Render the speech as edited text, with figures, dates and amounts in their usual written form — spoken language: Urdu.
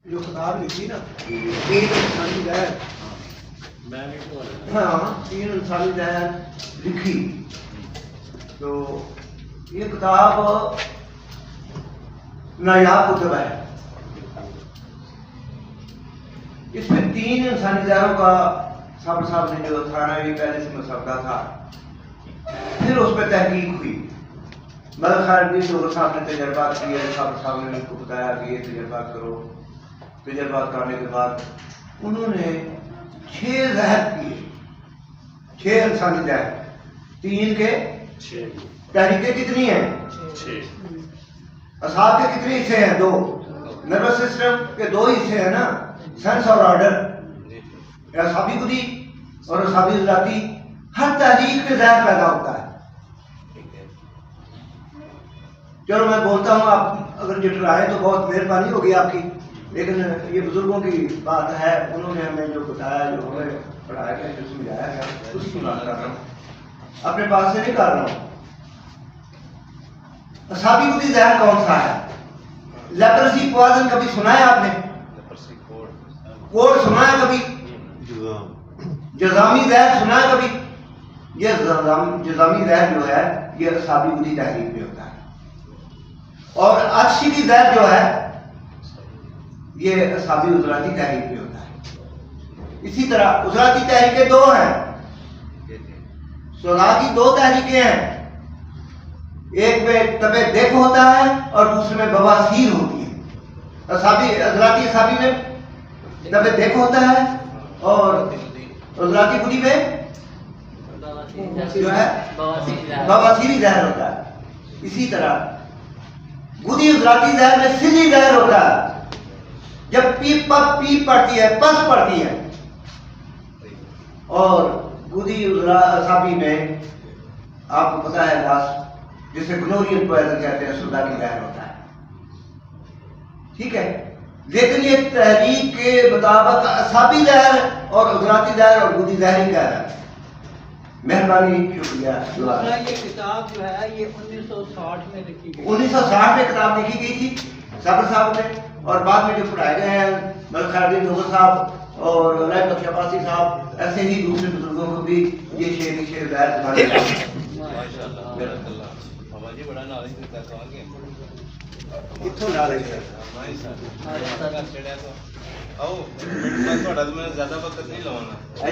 جو کتاب لکھی نا تین انسانی زہر، ہاں تین انسانی زہر لکھی، تو یہ کتاب نایاب کتب ہے۔ اس میں تین انسانی زہروں کا صابر صاحب نے جو تھانوی پہلے سے مسودہ تھا، پھر اس پہ تحقیق ہوئی۔ ملک خیرالدین ڈوگر صاحب نے تجربات کیے، صابر صاحب نے ان کو بتایا کہ یہ تجربات کرو۔ تجربات کرنے کے بعد انہوں نے 6 زہر کیے، 6 انسانی زہر، 3 کے 6 تحریکیں کتنی ہیں؟ 6۔ اصحاب کے کتنے حصے ہیں؟ 2۔ نروس سسٹم کے 2 حصے ہیں نا، سینس اور آرڈر، اعصابی گدی اور اعصابی عضلاتی۔ ہر تحریک میں زہر پیدا ہوتا ہے۔ چلو میں بولتا ہوں، آپ اگر جٹلائیں تو بہت مہربانی ہوگی آپ کی، لیکن یہ بزرگوں کی بات ہے، انہوں نے ہمیں جو بتایا، جو ہمیں پڑھایا گیا، جو سمجھایا گیا، اس کی بات کر رہا ہوں، اپنے پاس سے نہیں کر رہا ہوں۔ اعصابی گدی زہر کون سا ہے؟ لیپرسی پوائزن کبھی سنا ہے آپ نے؟ کوڑ سنا ہے کبھی؟ جذامی زہر سنا ہے کبھی؟ یہ جذامی زہر جو ہے یہ اعصابی گدی تحریک میں ہوتا ہے، اور اچھی زہر جو ہے یہ اعصابی عضلاتی تحریک میں ہوتا ہے۔ اسی طرح عضلاتی تحریکیں 2 ہیں، صلاح کی 2 تحریکیں ہیں، ایک میں تب دیکھ ہوتا ہے اور دوسرے میں بواسیر ہوتی ہے۔ عضلاتی اعصابی میں تب دیکھ ہوتا ہے اور عضلاتی گدی میں جو ہے بواسیری زہر ہوتا ہے۔ اسی طرح گدی عضلاتی زہر میں سلی زہر ہوتا ہے، جب پیپ پڑتی ہے، پس پڑتی ہے، اور گدی اعصابی میں آپ کو پتا ہے لاسٹ جسے گنورین پوائزن کہتے ہیں، سوڈا کی زہر ہوتا ہے، ٹھیک ہے۔ لیکن یہ تحریک کے مطابق اعصابی زہر اور عضلاتی زہر اور گدی زہر ہی کہہ رہا ہے۔ مہربانی، شکریہ۔ یہ کتاب جو ہے یہ 1960 میں لکھی گئی، 1960 میں کتاب لکھی گئی تھی صابر صاحب نے، اور بعد میں جو پڑھائے گئے ہیں ملک خیرالدین ڈوگر صاحب اور رحمت بخش عباسی صاحب، ایسے ہی دوسرے بزرگوں کو بھی یہ شعر زہر سنانے کتوں ڈالے گئے۔ آؤ، میں زیادہ وقت نہیں لوانا۔